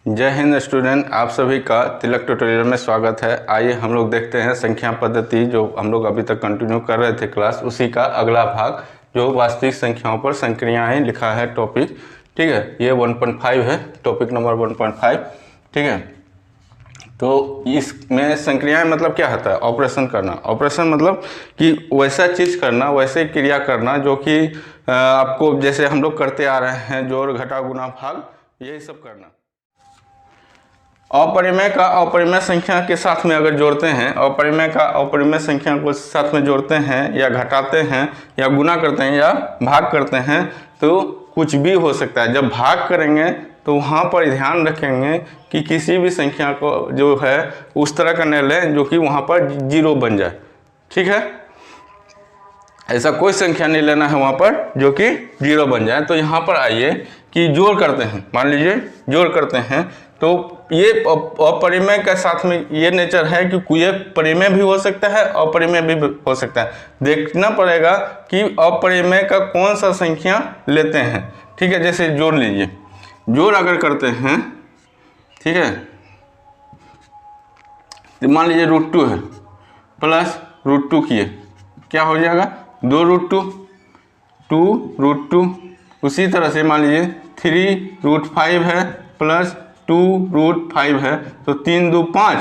जय हिंद स्टूडेंट, आप सभी का तिलक ट्यूटोरियल में स्वागत है। आइए हम लोग देखते हैं संख्या पद्धति जो हम लोग अभी तक कंटिन्यू कर रहे थे क्लास, उसी का अगला भाग जो वास्तविक संख्याओं पर संक्रियाएं लिखा है टॉपिक। ठीक है, ये 1.5 है, टॉपिक नंबर 1.5। ठीक है, तो इसमें संक्रियाएं मतलब क्या होता है? ऑपरेशन करना। ऑपरेशन मतलब कि वैसा चीज़ करना, वैसे क्रिया करना जो कि आपको जैसे हम लोग करते आ रहे हैं, जोड़ घटा गुना भाग, यही सब करना। अपरिमेय का अपरिमेय संख्या के साथ में अगर जोड़ते हैं, अपरिमेय का अपरिमेय संख्या को साथ में जोड़ते हैं या घटाते हैं या गुना करते हैं या भाग करते हैं तो कुछ भी हो सकता है। जब भाग करेंगे तो वहाँ पर ध्यान रखेंगे कि किसी भी संख्या को जो है उस तरह का न लें जो कि वहाँ पर जीरो बन जाए। ठीक है, ऐसा कोई संख्या नहीं लेना है वहाँ पर जो कि जीरो बन जाए। तो यहाँ पर आइए कि जोड़ करते हैं, मान लीजिए जोड़ करते हैं तो ये अपरिमेय के साथ में ये नेचर है कि ये परिमेय भी हो सकता है, अपरिमेय भी हो सकता है। देखना पड़ेगा कि अपरिमेय का कौन सा संख्या लेते हैं। ठीक है, जैसे जोड़ लीजिए, जोड़ अगर करते हैं, ठीक है, तो मान लीजिए √2 है प्लस √2 किए, क्या हो जाएगा? 2√2, 2√2। उसी तरह से मान लीजिए 3√5 है प्लस 2√5 है, तो 3 2 5,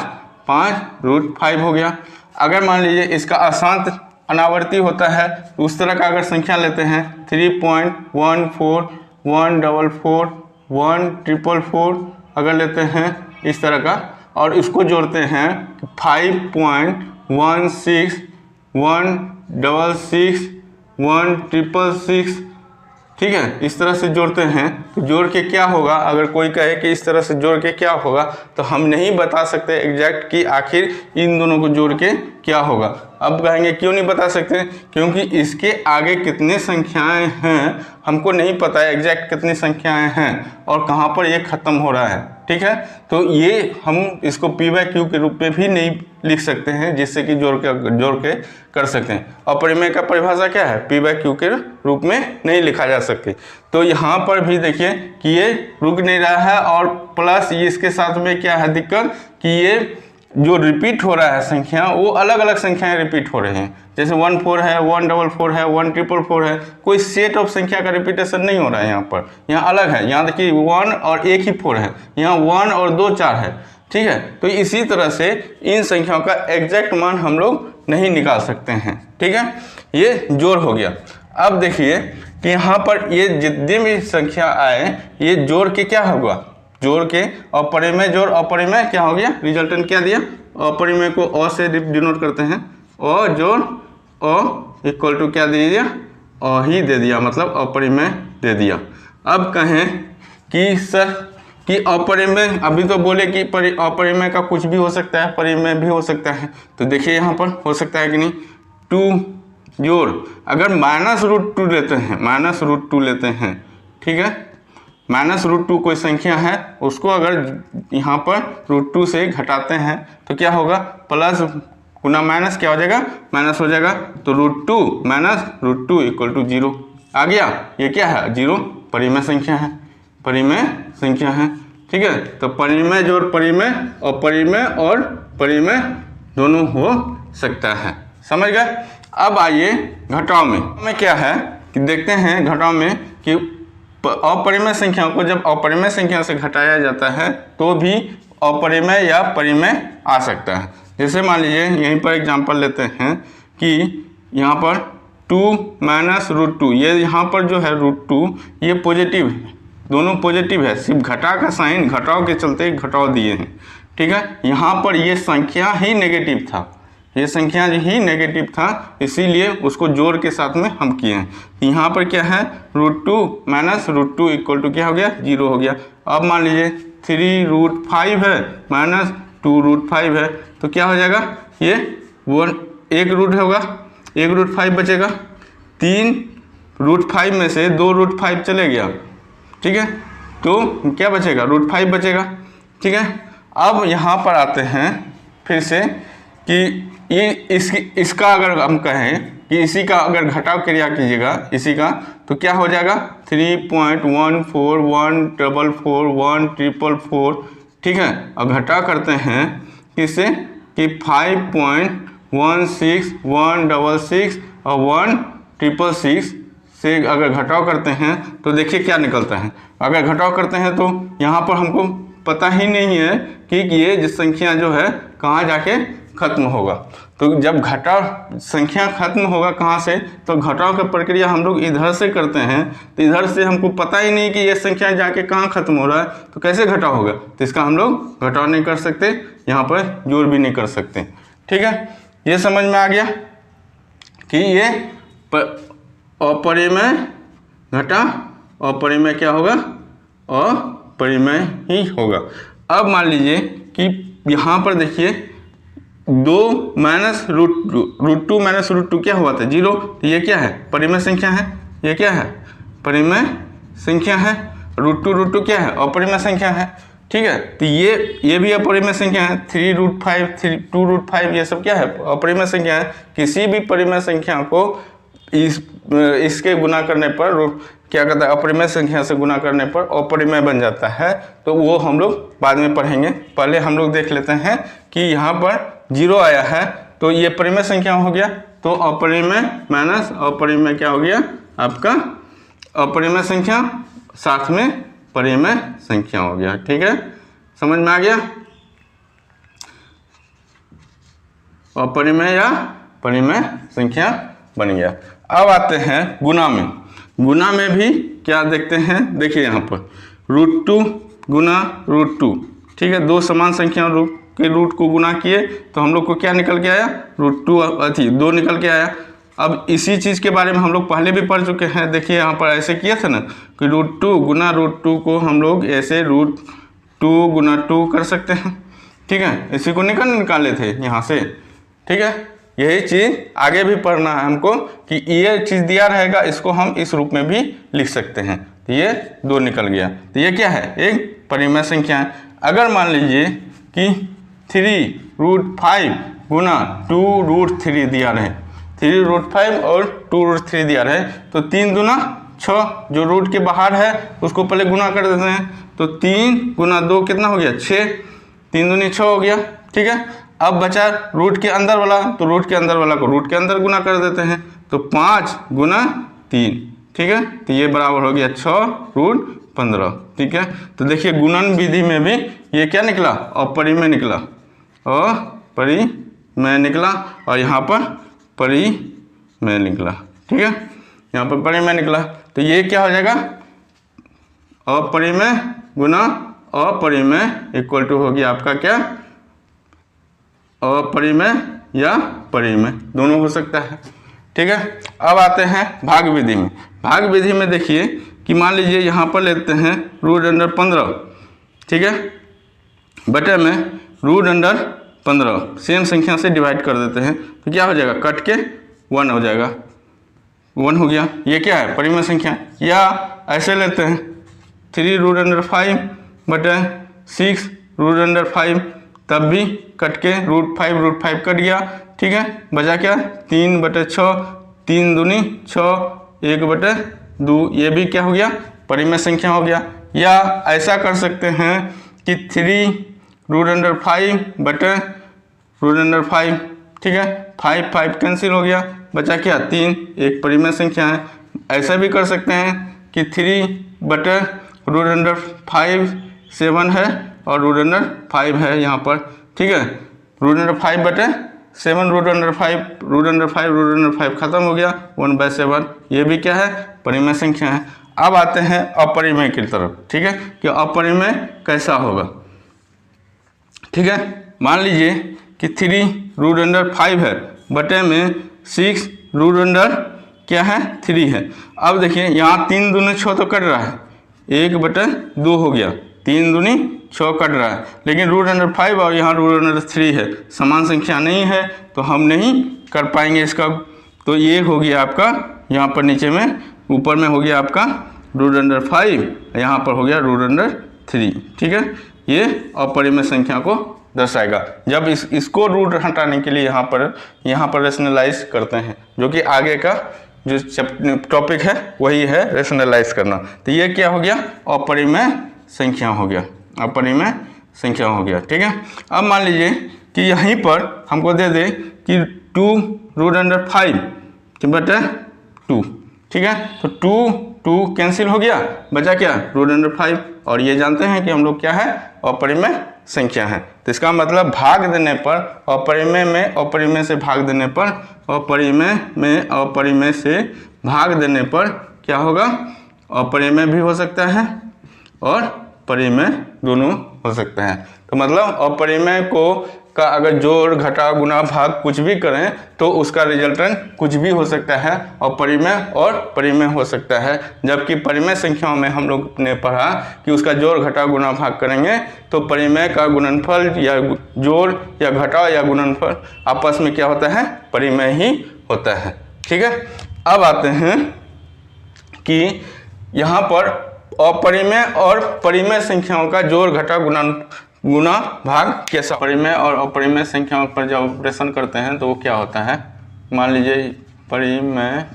5√5 हो गया। अगर मान लीजिए इसका अशांत अनावर्ती होता है तो उस तरह का अगर संख्या लेते हैं 3.14, 144, 144 अगर लेते हैं इस तरह का, और इसको जोड़ते हैं 5.16, 166, 166। ठीक है, इस तरह से जोड़ते हैं तो जोड़ के क्या होगा? अगर कोई कहे कि इस तरह से जोड़ के क्या होगा तो हम नहीं बता सकते एग्जैक्ट कि आखिर इन दोनों को जोड़ के क्या होगा। अब कहेंगे क्यों नहीं बता सकते? क्योंकि इसके आगे कितनी संख्याएं हैं हमको नहीं पता है, एग्जैक्ट कितनी संख्याएं हैं और कहाँ पर ये ख़त्म हो रहा है। ठीक है, तो ये हम इसको P/Q के रूप में भी नहीं लिख सकते हैं जिससे कि जोड़ के कर सकते हैं। अपरिमेय का परिभाषा क्या है? P/Q के रूप में नहीं लिखा जा सकती। तो यहाँ पर भी देखिए कि ये रुक नहीं रहा है और प्लस इसके साथ में क्या है दिक्कत कि ये जो रिपीट हो रहा है संख्या, वो अलग अलग संख्याएं रिपीट हो रही हैं। जैसे 14 है, 144 है, 144 है, कोई सेट ऑफ संख्या का रिपीटेशन नहीं हो रहा है यहाँ पर। यहाँ अलग है, यहाँ देखिए 1 और एक ही 4 है, यहाँ 1 और 2 4 है। ठीक है, तो इसी तरह से इन संख्याओं का एग्जैक्ट मान हम लोग नहीं निकाल सकते हैं। ठीक है, ये जोड़ हो गया। अब देखिए कि यहाँ पर ये जितनी भी संख्या आए ये जोड़ के क्या होगा? जोड़ के अपरिमेय जोड़ अपरिमेय क्या हो गया? रिजल्टेंट क्या दिया? अपरिमेय को अ से डिनोट करते हैं, अ जोड़ अ इक्वल टू क्या दे दिया? अ ही दे दिया, मतलब अपरिमेय दे दिया। अब कहें कि सर कि अपरिमेय, अभी तो बोले कि अपरिमेय का कुछ भी हो सकता है, परिमेय भी हो सकता है। तो देखिए यहाँ पर हो सकता है कि नहीं? 2 जोड़ अगर -√2 लेते हैं, -√2 लेते हैं, ठीक है, -√2 कोई संख्या है उसको अगर यहाँ पर √2 से घटाते हैं तो क्या होगा? प्लस गुना माइनस क्या हो जाएगा? माइनस हो जाएगा। तो √2 माइनस √2 इक्वल टू 0 आ गया। ये क्या है? 0 परिमेय संख्या है, परिमेय संख्या है। ठीक है, तो परिमेय जोड़ परिमेय, अपरिमेय और परिमेय दोनों हो सकता है। समझ गए? अब आइए घटाव में क्या है कि देखते हैं घटाव में कि अपरिमेय संख्याओं को जब अपरिमेय संख्या से घटाया जाता है तो भी अपरिमेय या परिमेय आ सकता है। जैसे मान लीजिए यहीं पर एग्जांपल लेते हैं कि यहाँ पर 2 माइनस √2, ये यहाँ पर जो है √2 ये पॉजिटिव है, दोनों पॉजिटिव है, सिर्फ घटा का साइन घटाव के चलते घटाव दिए हैं। ठीक है, यहाँ पर ये संख्या ही नेगेटिव था, ये संख्या ही नेगेटिव था, इसीलिए उसको जोड़ के साथ में हम किए हैं। यहाँ पर क्या है? √2 माइनस √2 इक्वल टू क्या हो गया? 0 हो गया। अब मान लीजिए 3√5 है माइनस 2√5 है, तो क्या हो जाएगा? ये 1 रूट होगा, 1 √5 बचेगा, 3√5 में से 2√5 चले गया। ठीक है, तो क्या बचेगा? √5 बचेगा। ठीक है, अब यहाँ पर आते हैं फिर से कि ये इसका अगर हम कहें कि इसी का अगर घटाव क्रिया कीजिएगा इसी का, तो क्या हो जाएगा? 3.14, 144, 144, ठीक है, और घटा करते हैं किससे कि 5.16166 और 1666 से अगर घटाव करते हैं तो देखिए क्या निकलता है। अगर घटाव करते हैं तो यहाँ पर हमको पता ही नहीं है कि ये जो संख्या जो है कहाँ जाके खत्म होगा। तो जब घटाव संख्या खत्म होगा कहाँ से, तो घटाव की प्रक्रिया हम लोग इधर से करते हैं, तो इधर से हमको पता ही नहीं कि ये संख्या जाके कहाँ खत्म हो रहा है, तो कैसे घटाव होगा। तो इसका हम लोग घटाव नहीं कर सकते, यहाँ पर जोड़ भी नहीं कर सकते। ठीक है, ये समझ में आ गया कि ये अपरिमेय घटा अपरिमेय क्या होगा, अपरिमेय ही होगा। अब मान लीजिए कि यहाँ पर देखिए 2 माइनस √2 माइनस √2 क्या हुआ था 0, तो ये क्या है परिमेय संख्या है, ये क्या है परिमेय संख्या है। √2 क्या है अपरिमेय संख्या है। ठीक है, तो ये भी अपरिमेय संख्या है। 3√5 2√5 ये सब क्या है अपरिमेय संख्या है। किसी भी परिमेय संख्या को इसके गुना करने पर क्या कहता है अपरिमेय संख्या से गुना करने पर अपरिमेय बन जाता है। तो वो हम लोग बाद में पढ़ेंगे, पहले हम लोग देख लेते हैं कि यहाँ पर 0 आया है तो ये परिमेय संख्या हो गया, तो अपरिमेय माइनस अपरिमेय क्या हो गया आपका अपरिमेय संख्या साथ में परिमेय संख्या हो गया। ठीक है, समझ में आ गया, अपरिमेय या परिमेय संख्या बन गया। अब आते हैं गुना में। गुना में भी क्या देखते हैं, देखिए यहाँ पर √2 गुना √2। ठीक है, 2 समान संख्या के रूट को गुना किए तो हम लोग को क्या निकल के आया √2 निकल के आया। अब इसी चीज़ के बारे में हम लोग पहले भी पढ़ चुके हैं। देखिए यहाँ पर ऐसे किया था ना कि √2 गुना √2 को हम लोग ऐसे √2 गुना 2 कर सकते हैं। ठीक है, इसी को निकाले थे यहाँ से। ठीक है, यही चीज़ आगे भी पढ़ना है हमको कि ये चीज़ दिया रहेगा, इसको हम इस रूप में भी लिख सकते हैं। तो ये 2 निकल गया, तो ये क्या है एक परिमेय संख्या है। अगर मान लीजिए कि 3√5 गुना 2√3 दिया रहे, 3√5 और 2√3 दिया रहे, तो 3 दूना 6, जो रूट के बाहर है उसको पहले गुना कर देते हैं। तो 3 गुना 2 कितना हो गया 6, 3 दूनी 6 हो गया। ठीक है, अब बचा रूट के अंदर वाला, तो रूट के अंदर वाला को रूट के अंदर गुना कर देते हैं, तो 5 गुना 3। ठीक है, तो ये बराबर हो गया 6√15। ठीक है, तो देखिए गुणन विधि में भी ये क्या निकला अपरिमेय निकला, अपरिमेय निकला, और यहाँ पर परिमेय निकला। ठीक है, यहाँ पर परिमेय निकला, तो ये क्या हो जाएगा अपरिमेय गुना अपरिमेय इक्वल टू हो गया आपका क्या अपरिमेय या परिमेय, दोनों हो सकता है। ठीक है, अब आते हैं भाग विधि में। भाग विधि में देखिए कि मान लीजिए यहाँ पर लेते हैं √15। ठीक है, बटे में √15 सेम संख्या से डिवाइड कर देते हैं, तो क्या हो जाएगा कट के 1 हो जाएगा, 1 हो गया। ये क्या है परिमेय संख्या। या ऐसे लेते हैं 3√5 बटे 6√5, तब भी कट के √5 कट गया। ठीक है, बचा क्या 3 बटे 6, 3 दूनी 6, 1 बटे 2, ये भी क्या हो गया परिमेय संख्या हो गया। या ऐसा कर सकते हैं कि 3√5 बटे √5। ठीक है, 5 कैंसिल हो गया, बचा क्या 3, एक परिमेय संख्या है। ऐसा भी कर सकते हैं कि 3 बटे √5 7 है और √5 है यहाँ पर। ठीक है, √5 बटे 7 √5 खत्म हो गया 1/7, ये भी क्या है परिमेय संख्या है। अब आते हैं अपरिमेय की तरफ। ठीक है, कि अपरिमेय कैसा होगा। ठीक है, मान लीजिए कि 3√5 है बटे में 6 क्या है 3 है। अब देखिए यहाँ 3 दूनी 6 तो कट रहा है, 1 बटे 2 हो गया, 3 दूनी 6 कट रहा है, लेकिन √5 और यहाँ √3 है, समान संख्या नहीं है, तो हम नहीं कर पाएंगे इसका। तो ये हो गया आपका यहाँ पर नीचे में, ऊपर में हो गया आपका √5, यहाँ पर हो गया √3। ठीक है, ये अपरिमेय संख्या को दर्शाएगा। जब इसको रूट हटाने के लिए यहाँ पर रेशनलाइज करते हैं, जो कि आगे का जो टॉपिक है वही है रेशनलाइज करना। तो ये क्या हो गया अपरिमेय संख्या हो गया, अपरिमेय संख्या हो गया। ठीक है, अब मान लीजिए कि यहीं पर हमको दे दे कि 2√5 बटे 2। ठीक है, तो 2 कैंसिल हो गया, बचा क्या √5। और ये जानते हैं कि हम लोग क्या है, अपरिमेय संख्या है। तो इसका मतलब भाग देने पर अपरिमेय में अपरिमेय से भाग देने पर अपरिमेय में अपरिमेय से भाग देने पर क्या होगा, अपरिमेय भी हो सकता है और परिमेय दोनों हो सकता है। तो मतलब अपरिमेय को का अगर जोड़ घटा गुना भाग कुछ भी करें तो उसका रिजल्टेंट कुछ भी हो सकता है, अपरिमेय और परिमेय हो सकता है। जबकि परिमेय संख्याओं में हम लोग ने पढ़ा कि उसका जोड़ घटा गुना भाग करेंगे तो परिमेय का गुणनफल या जोड़ या घटाव या गुणनफल आपस में क्या होता है, परिमेय ही होता है। ठीक है, अब आते हैं कि यहाँ पर अपरिमेय और परिमेय संख्याओं का जोड़ घटा गुना भाग कैसा। परिमेय और अपरिमेय संख्याओं पर जब ऑपरेशन करते हैं तो वो क्या होता है, मान लीजिए परिमेय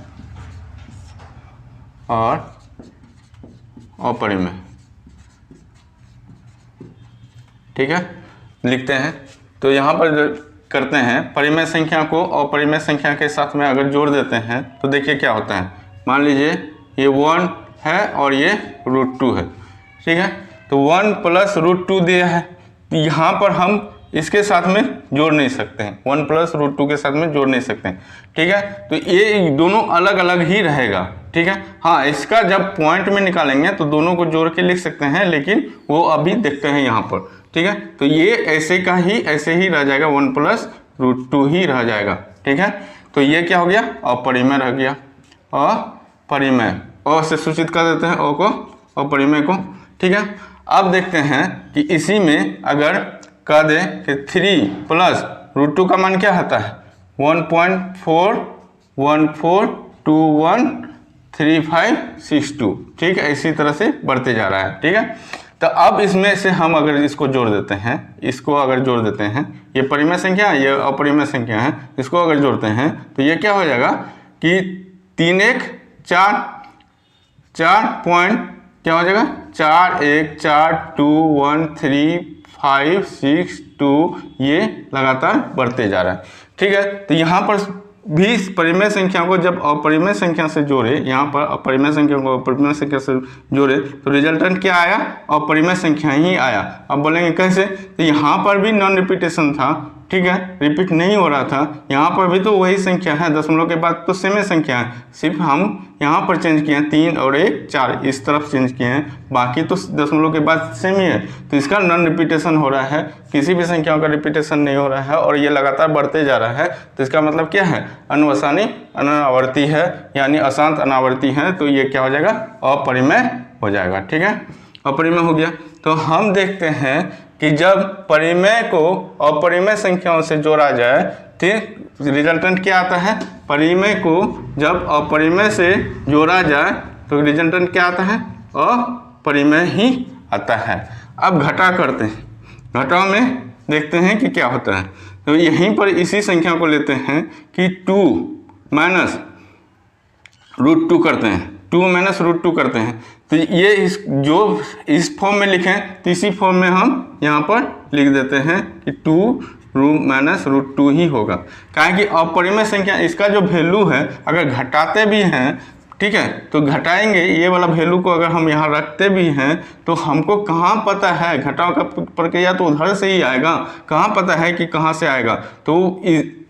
और अपरिमेय। ठीक है, लिखते हैं तो यहाँ पर करते हैं परिमेय संख्या को अपरिमेय संख्या के साथ में अगर जोड़ देते हैं तो देखिए क्या होता है। मान लीजिए ये 1 है और ये √2 है। ठीक है, तो 1 + √2 दिया है, यहाँ पर हम इसके साथ में जोड़ नहीं सकते हैं, 1 + √2 के साथ में जोड़ नहीं सकते हैं। ठीक है, तो ये दोनों अलग अलग ही रहेगा। ठीक है, हाँ इसका जब पॉइंट में निकालेंगे तो दोनों को जोड़ के लिख सकते हैं, लेकिन वो अभी देखते हैं यहाँ पर। ठीक है, तो ये ऐसे ही रह जाएगा, 1 + √2 ही रह जाएगा। ठीक है, तो ये क्या हो गया, अपरिमेय रह गया। अपरिमेय अ से सूचित कर देते हैं अ को, अपरिमेय को। ठीक है, अब देखते हैं कि इसी में अगर कह दे कि 3 + √2 का मान क्या आता है, 1.414213562। ठीक है, इसी तरह से बढ़ते जा रहा है। ठीक है, तो अब इसमें से हम अगर इसको जोड़ देते हैं, इसको अगर जोड़ देते हैं, ये परिमेय संख्या है, ये अपरिमेय संख्या है, इसको अगर जोड़ते हैं तो ये क्या हो जाएगा कि 3 1 4 पॉइंट क्या हो जाएगा, 4 1 4 2 1 3 5 6 2, ये लगातार बढ़ते जा रहा है। ठीक है, तो यहाँ पर भी परिमेय संख्या को जब अपरिमेय संख्या से जोड़े, यहाँ पर अपरिमेय संख्या को अपरिमेय संख्या से जोड़े तो रिजल्टेंट क्या आया, अपरिमेय संख्या ही आया। अब बोलेंगे कैसे, तो यहाँ पर भी नॉन रिपीटेशन था। ठीक है, रिपीट नहीं हो रहा था, यहाँ पर भी तो वही संख्या है, दशमलव के बाद तो सेम संख्या है, सिर्फ हम यहाँ पर चेंज किए हैं 3 और 1 4 इस तरफ चेंज किए हैं, बाकी तो दशमलव के बाद सेम ही है। तो इसका नॉन रिपीटेशन हो रहा है, किसी भी संख्याओं का रिपीटेशन नहीं हो रहा है और ये लगातार बढ़ते जा रहा है। तो इसका मतलब क्या है, अनुवसानी अनावर्ती है, यानी अशांत अनावर्ती है। तो ये क्या हो जाएगा, अपरिमेय हो जाएगा। ठीक है, अपरिमेय हो गया। तो हम देखते हैं कि जब परिमेय को अपरिमेय संख्याओं से जोड़ा जाए तो रिजल्टेंट क्या आता है, परिमेय को जब अपरिमेय से जोड़ा जाए तो रिजल्टेंट क्या आता है, अपरिमेय ही आता है। अब घटा करते हैं, घटाव में देखते हैं कि क्या होता है। तो यहीं पर इसी संख्या को लेते हैं कि 2 - √2 करते हैं, 2 - √2 करते हैं। तो ये इस फॉर्म में लिखें तो इसी फॉर्म में हम यहाँ पर लिख देते हैं कि 2 - √2 ही होगा। काहे कि अपरिमेय संख्या इसका जो वैल्यू है अगर घटाते भी हैं, ठीक है, तो घटाएंगे ये वाला वैल्यू को अगर हम यहाँ रखते भी हैं तो हमको कहाँ पता है, घटाव का प्रक्रिया तो उधर से ही आएगा, कहाँ पता है कि कहाँ से आएगा। तो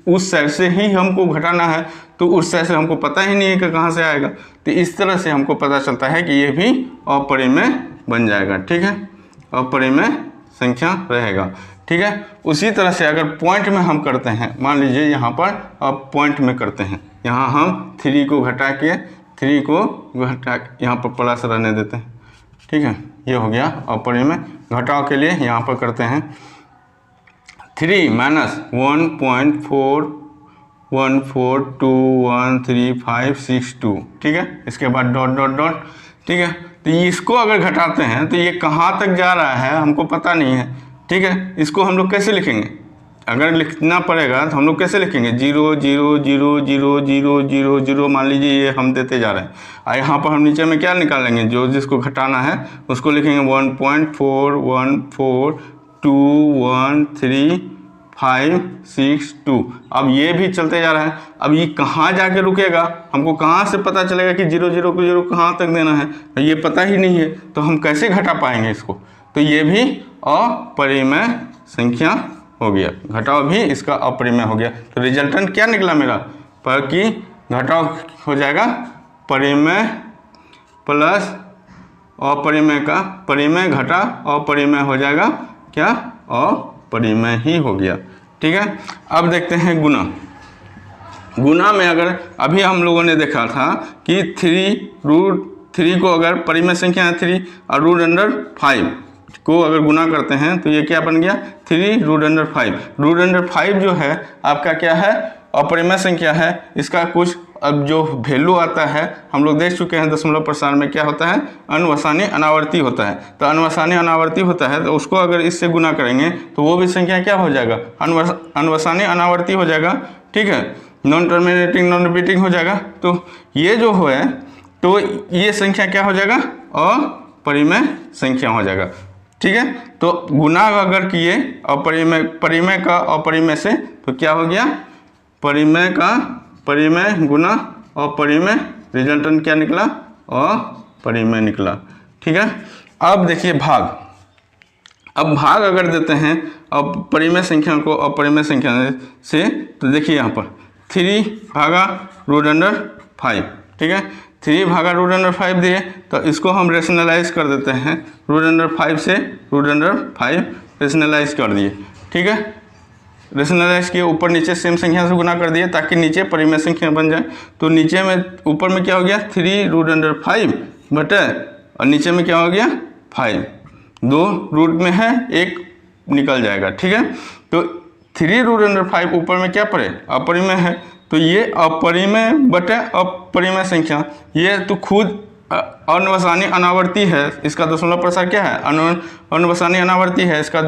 उस साइड से ही हमको घटाना है, तो उस साइड से हमको पता ही नहीं है कि कहाँ से आएगा। तो इस तरह से हमको पता चलता है कि ये भी अपरिमेय बन जाएगा। ठीक है, अपरिमेय संख्या रहेगा। ठीक है, उसी तरह से अगर पॉइंट में हम करते हैं, मान लीजिए यहाँ पर अब पॉइंट में करते हैं, यहाँ हम 3 को घटा के 3 को घटा यहाँ पर प्लस रहने देते हैं। ठीक है, ये हो गया अपरिमेय। घटाव के लिए यहाँ पर करते हैं 3 - 1.414213562। ठीक है, इसके बाद डॉट डॉट डॉट। ठीक है, तो इसको अगर घटाते हैं तो ये कहाँ तक जा रहा है हमको पता नहीं है। ठीक है, इसको हम लोग कैसे लिखेंगे, अगर लिखना पड़ेगा तो हम लोग कैसे लिखेंगे, 0 0 0 0 0 0 0 मान लीजिए ये हम देते जा रहे हैं। और यहाँ पर हम नीचे में क्या निकालेंगे, जो जिसको घटाना है उसको लिखेंगे 1.414 2 1 3 5 6 2। अब ये भी चलते जा रहा है। अब ये कहाँ जाके रुकेगा, हमको कहाँ से पता चलेगा कि 0 0 को 0 कहाँ तक देना है, ये पता ही नहीं है, तो हम कैसे घटा पाएंगे इसको। तो ये भी अपरिमेय संख्या हो गया, घटाव भी इसका अपरिमेय हो गया। तो रिजल्टेंट क्या निकला मेरा, पर कि घटाव हो जाएगा परिमेय प्लस अपरिमेय का परिमेय घटा अपरिमेय हो जाएगा क्या, अपरिमेय ही हो गया। ठीक है, अब देखते हैं गुना। गुना में अगर अभी हम लोगों ने देखा था कि 3√3 को अगर परिमेय संख्या है 3 और √5 को अगर गुना करते हैं तो ये क्या बन गया 3√5। √5 जो है आपका क्या है, अपरिमेय संख्या है। इसका कुछ अब जो वैल्यू आता है हम लोग देख चुके हैं, दशमलव प्रसारण में क्या होता है, अनुवसानी अनावर्ती होता है। तो अनुवसानी अनावर्ती होता है, तो उसको अगर इससे गुना करेंगे तो वो भी संख्या क्या हो जाएगा, अनुवसानी अनावर्ती हो जाएगा। ठीक है, नॉन टर्मिनेटिंग नॉन रिपीटिंग हो जाएगा। तो ये जो है तो ये संख्या क्या हो जाएगा, अपरिमेय संख्या हो जाएगा। ठीक है, तो गुना अगर किए अपरिमेय परिमेय का अपरिमेय से तो क्या हो गया, परिमेय का परिमेय गुना अपरिमेय, रिजल्टेंट क्या निकला, अपरिमेय निकला। ठीक है, अब देखिए भाग। अब भाग अगर देते हैं अब परिमेय संख्या को अपरिमेय संख्या से, तो देखिए यहाँ पर 3 भागा √5। ठीक है, 3 भागा √5 दिए, तो इसको हम रेशनलाइज कर देते हैं। √5 से √5 रेशनलाइज कर दिए। ठीक है, रेशनलाइज किए, ऊपर नीचे सेम संख्या से गुना कर दिए ताकि नीचे परिमेय संख्या बन जाए। तो नीचे में ऊपर में क्या हो गया 3√5 बटे, और नीचे में क्या हो गया 5, 2 रूट में है 1 निकल जाएगा। ठीक है, तो 3√5 ऊपर में क्या पड़े, अपरिमेय है, तो ये अपरिमेय बटे अपरिमेय संख्या, ये तो खुद अनुवसानी अनावर्ती है, इसका दशमलव प्रसार क्या है, अनुवसानी अनावर्ती है, इसका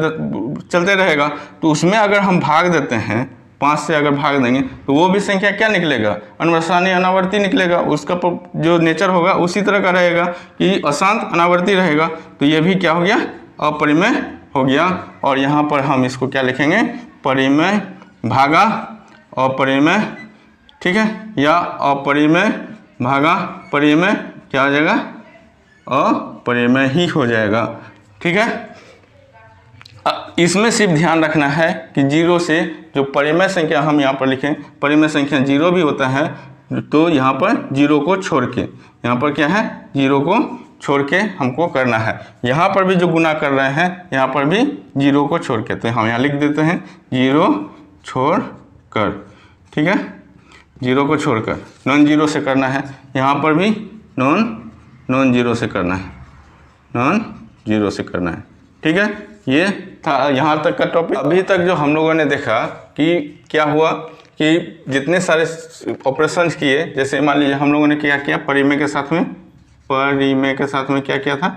चलते रहेगा। तो उसमें अगर हम भाग देते हैं 5 से अगर भाग देंगे तो वो भी संख्या क्या निकलेगा, अनुवसानी अनावर्ती निकलेगा। उसका जो नेचर होगा उसी तरह का रहेगा कि अशांत अनावर्ती रहेगा। तो ये भी क्या हो गया, अपरिमेय हो गया। और यहाँ पर हम इसको क्या लिखेंगे, परिमेय भागा अपरिमेय। ठीक है, या अपरिमेय भागा परिमेय क्या हो जाएगा, अपरिमेय ही हो जाएगा। ठीक है, इसमें सिर्फ ध्यान रखना है कि 0 से जो परिमेय संख्या हम यहाँ पर लिखें, परिमेय संख्या 0 भी होता है, तो यहाँ पर 0 को छोड़ के, यहाँ पर क्या है 0 को छोड़ के हमको करना है। यहाँ पर भी जो गुना कर रहे हैं यहाँ पर भी 0 को छोड़ के, तो हम यहाँ लिख देते हैं 0 छोड़ कर। ठीक है, 0 को छोड़कर नॉन 0 से करना है, यहाँ पर भी नॉन 0 से करना है, नॉन 0 से करना है। ठीक है, ये था यहाँ तक का टॉपिक। अभी तक जो हम लोगों ने देखा कि क्या हुआ कि जितने सारे ऑपरेशंस किए, जैसे मान लीजिए हम लोगों ने क्या किया, परिमेय के साथ में क्या किया था,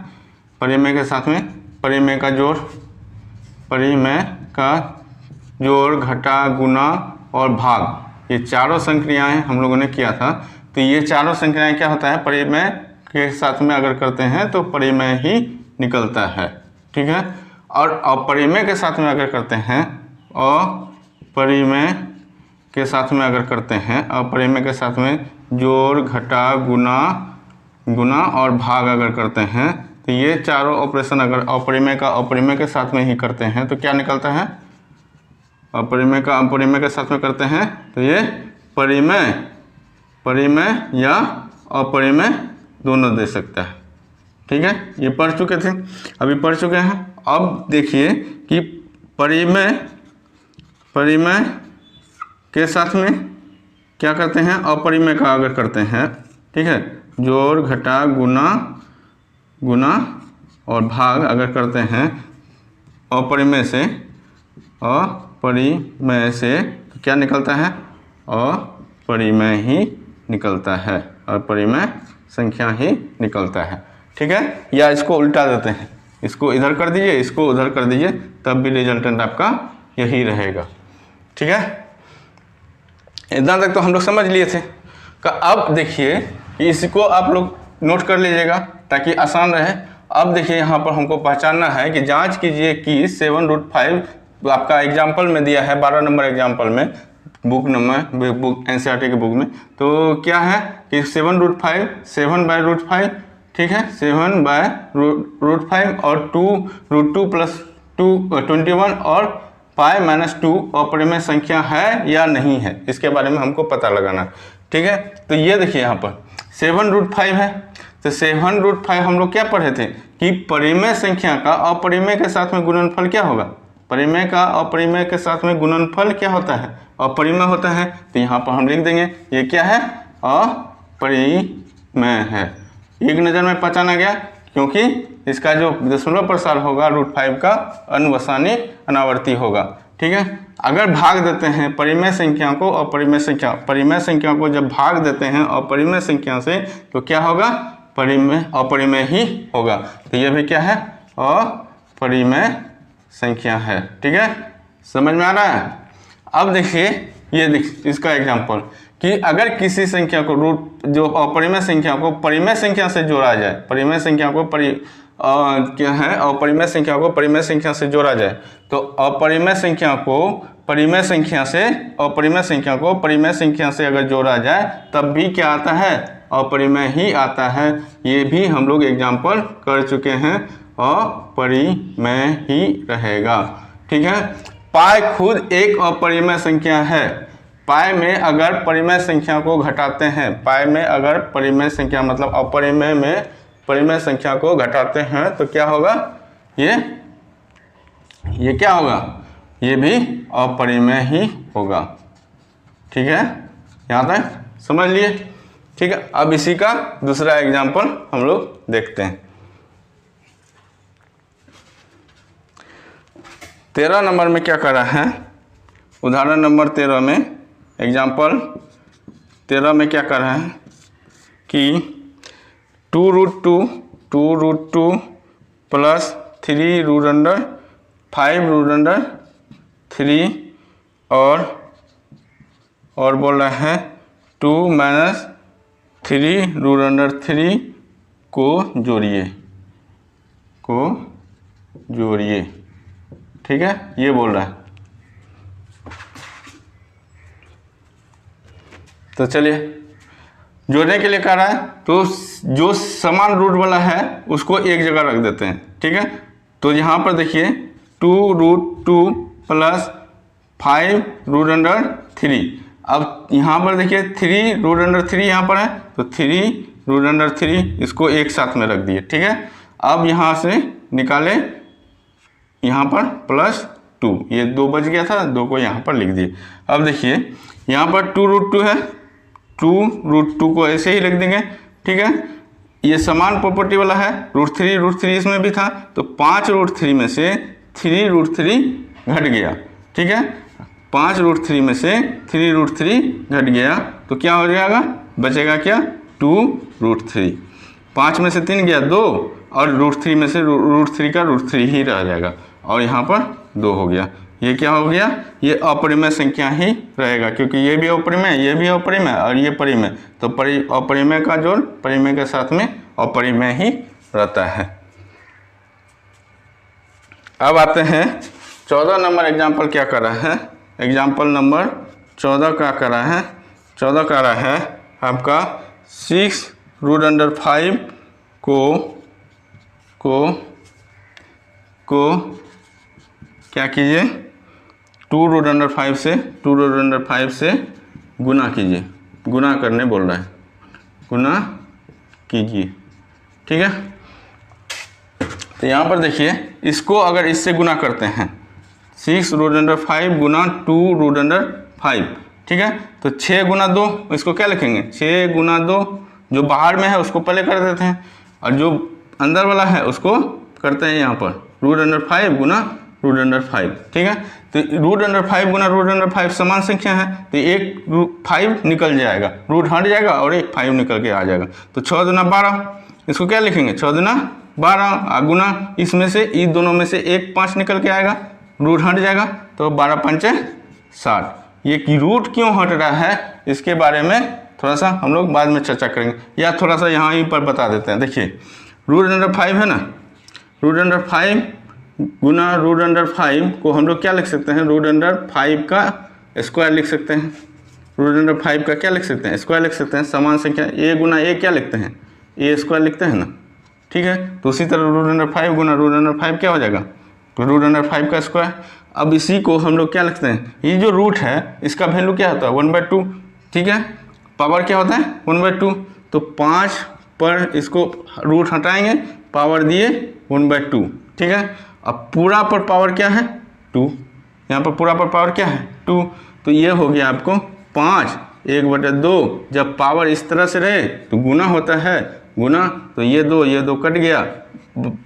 परिमेय के साथ में परिमेय का जोड़ घटा गुना और भाग, ये चारों संक्रियाएं हम लोगों ने किया था। तो ये चारों संक्रियाएं क्या होता है, परिमेय के साथ में अगर करते हैं तो परिमेय ही निकलता है। ठीक है, और अपरिमेय के साथ में अगर करते हैं, अपरिमेय के साथ में अगर करते हैं, अपरिमेय के साथ में जोड़ घटा गुना और भाग अगर करते हैं, तो ये चारों ऑपरेशन अगर अपरिमेय का अपरिमेय के साथ में ही करते हैं तो क्या निकलता है, अपरिमेय का अपरिमेय के साथ में करते हैं तो ये परिमेय या अपरिमेय दोनों दे सकता है। ठीक है, ये पढ़ चुके थे, अभी पढ़ चुके हैं। अब देखिए कि परिमेय के साथ में क्या करते हैं, अपरिमेय का अगर करते हैं। ठीक है, जोड़ घटा गुना और भाग अगर करते हैं अपरिमेय से तो क्या निकलता है, अपरिमेय ही निकलता है, अपरिमेय संख्या ही निकलता है। ठीक है, या इसको उल्टा देते हैं, इसको इधर कर दीजिए, इसको उधर कर दीजिए, तब भी रिजल्टेंट आपका यही रहेगा। ठीक है, इतना तक तो हम लोग समझ लिए थे। अब देखिए कि इसको आप लोग नोट कर लीजिएगा ताकि आसान रहे। अब देखिए यहाँ पर हमको पहचानना है कि जांच कीजिए कि 7√5 आपका एग्जाम्पल में दिया है 12 नंबर एग्जाम्पल में बुक एनसीईआरटी के बुक में, तो क्या है कि 7√5 7/√5, ठीक है, 7/√5 और 2√2 + 21 और π-2 अपरिमेय संख्या है या नहीं है, इसके बारे में हमको पता लगाना, ठीक है। तो ये देखिए यहाँ पर 7√5 है, तो 7√5 हम लोग क्या पढ़े थे कि परिमेय संख्या का अपरिमेय के साथ में गुणनफल क्या होगा, परिमेय का अपरिमेय के साथ में गुणनफल क्या होता है, अपरिमेय होता है। तो यहाँ पर हम लिख देंगे ये क्या है, अपरिमेय है। एक नज़र में पहचाना गया, क्योंकि इसका जो दशमलव प्रसार होगा √5 का अनुवसानी अनावर्ती होगा, ठीक है। अगर भाग देते हैं परिमेय संख्या को अपरिमेय संख्या, परिमेय संख्या को जब भाग देते हैं अपरिमेय संख्या से तो क्या होगा, परिमेय अपरिमेय ही होगा। तो ये भी क्या है, अपरिमेय संख्या है, ठीक है, समझ में आ रहा है। अब देखिए ये इसका एग्जाम्पल कि अगर किसी संख्या को जो अपरिमेय संख्या को परिमेय संख्या से जोड़ा जाए, परिमेय संख्या को क्या है, अपरिमेय संख्या को परिमेय संख्या से जोड़ा जाए, तो अपरिमेय संख्या को परिमेय संख्या से, अपरिमेय संख्या को परिमेय संख्या से अगर जोड़ा जाए तब भी क्या आता है, अपरिमेय ही आता है। ये भी हम लोग एग्जाम्पल कर चुके हैं, अपरिमेय ही रहेगा, ठीक है। पाई खुद एक अपरिमेय संख्या है। पाई में अगर परिमेय संख्या को घटाते हैं, पाई में अगर परिमेय संख्या मतलब अपरिमेय में परिमेय संख्या को घटाते हैं तो क्या होगा, ये क्या होगा, ये भी अपरिमेय ही होगा, ठीक है, यहाँ तक समझ लिए, ठीक है। अब इसी का दूसरा एग्जाम्पल हम लोग देखते हैं। 13 नंबर में क्या कर रहा है, उदाहरण नंबर 13 में, एग्जाम्पल 13 में क्या कर रहा है कि 2√2 + 3√5√3 और बोल रहा है 2 - 3√3 को जोड़िए, ठीक है, ये बोल रहा है। तो चलिए जोड़ने के लिए कह रहा है, तो जो समान रूट वाला है उसको एक जगह रख देते हैं, ठीक है। तो यहाँ पर देखिए 2√2 + 5√3, अब यहाँ पर देखिए 3√3 यहाँ पर है, तो 3√3 इसको एक साथ में रख दिए, ठीक है। अब यहाँ से निकाले, यहाँ पर +2, ये 2 बच गया था, 2 को यहाँ पर लिख दिए। अब देखिए यहाँ पर 2√2 है, 2√2 को ऐसे ही रख देंगे, ठीक है। ये समान प्रॉपर्टी वाला है, √3 इसमें भी था, तो 5√3 में से 3√3 घट गया, ठीक है, 5√3 में से 3√3 घट गया, तो क्या हो जाएगा, बचेगा क्या, 2√3। 5 में से 3 गया 2, और √3 में से √3 का √3 ही रह जाएगा, और यहाँ पर 2 हो गया। ये क्या हो गया, ये अपरिमेय संख्या ही रहेगा, क्योंकि ये भी अपरिमेय, ये भी अपरिमेय और ये परिमेय, तो अपरिमेय का जोड़ परिमेय के साथ में अपरिमेय ही रहता है। अब आते हैं 14 नंबर एग्जाम्पल क्या कर रहा है, एग्जाम्पल नंबर 14 क्या कर रहा है, 14 कर रहा है आपका 6√5 को क्या कीजिए, 2√5 से गुना कीजिए, गुना करने बोल रहा है, गुना कीजिए, ठीक है। तो यहाँ पर देखिए इसको अगर इससे गुना करते हैं, 6√5 गुना 2√5, ठीक है, तो 6 गुना 2, इसको क्या लिखेंगे, 6 गुना 2, जो बाहर में है उसको पहले कर देते हैं, और जो अंदर वाला है उसको करते हैं यहाँ पर √5 गुना √5, ठीक है। तो √5 गुना √5 समान संख्या है, तो एक 5 निकल जाएगा, रूट हट जाएगा और एक 5 निकल के आ जाएगा, तो 6 दूना 12, इसको क्या लिखेंगे, 6 दूना 12 गुना इसमें से, इस दोनों में से एक 5 निकल के आएगा, रूट हट जाएगा, तो 12 पंचे 60। ये कि रूट क्यों हट रहा है इसके बारे में थोड़ा सा हम लोग बाद में चर्चा करेंगे, या थोड़ा सा यहाँ पर बता देते हैं। देखिए √5 है ना, रूट अंडर 5 गुना रूट अंडर 5 को हम लोग क्या लिख सकते हैं, रूट अंडर 5 का स्क्वायर लिख सकते हैं। रूट अंडर 5 का क्या लिख सकते हैं, स्क्वायर लिख सकते हैं। समान संख्या a गुना a क्या लिखते हैं, a स्क्वायर लिखते हैं ना, ठीक है। तो उसी तरह रूट अंडर 5 गुना रूट अंडर 5 क्या हो जाएगा, रूट अंडर 5 का स्क्वायर। अब इसी को हम लोग क्या लिखते हैं, ये जो रूट है इसका वैल्यू क्या होता है 1/2, ठीक है। पावर क्या होता है 1/2, तो 5 पर इसको रूट हटाएंगे, पावर दिए 1/2, ठीक है। अब पूरा पर पावर क्या है 2, यहाँ पर पूरा पर पावर क्या है 2, तो ये हो गया आपको 5 1/2। जब पावर इस तरह से रहे तो गुना होता है, गुना, तो ये 2 कट गया,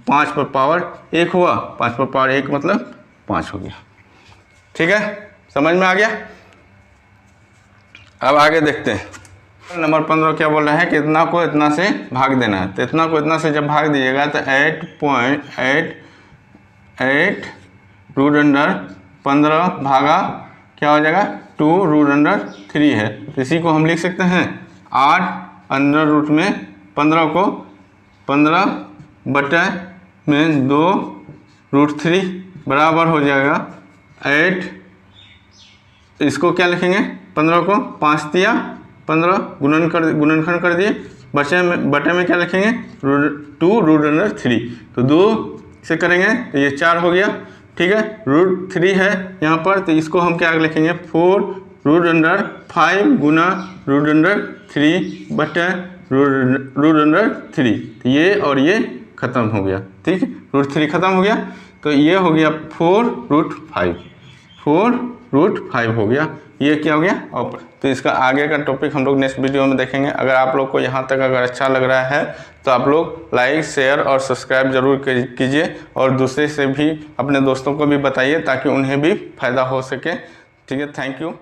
5 पर पावर 1 हुआ, 5 पर पावर 1 मतलब 5 हो गया, ठीक है। समझ में आ गया। अब आगे देखते हैं। नंबर 15 क्या बोल रहा है कि इतना को इतना से भाग देना है। तो इतना को इतना से जब भाग दीजिएगा तो 8.88 रूट अंडर 15 भागा क्या हो जाएगा 2 रूट अंडर 3 है। तो इसी को हम लिख सकते हैं 8 अंडर रूट में 15 को 15 बटे में 2 रूट 3 बराबर हो जाएगा 8। इसको क्या लिखेंगे 15 को 5 दिया 15 गुणनखंड कर दिए, बटे में क्या लिखेंगे 2 रूट अंडर 3, तो 2 से करेंगे तो ये 4 हो गया, ठीक है। रूट 3 है यहाँ पर, तो इसको हम क्या लिखेंगे 4 रूट अंडर 5 गुना रूट अंडर 3 बटे रूट अंडर 3, तो ये और ये खत्म हो गया, ठीक है। रूट 3 खत्म हो गया, तो ये हो गया 4 रूट 5, 4 रूट 5 हो गया, ये क्या हो गया और। तो इसका आगे का टॉपिक हम लोग नेक्स्ट वीडियो में देखेंगे। अगर आप लोग को यहाँ तक अगर अच्छा लग रहा है तो आप लोग लाइक शेयर और सब्सक्राइब जरूर कीजिए, और दूसरे से भी अपने दोस्तों को भी बताइए ताकि उन्हें भी फ़ायदा हो सके, ठीक है। Thank you.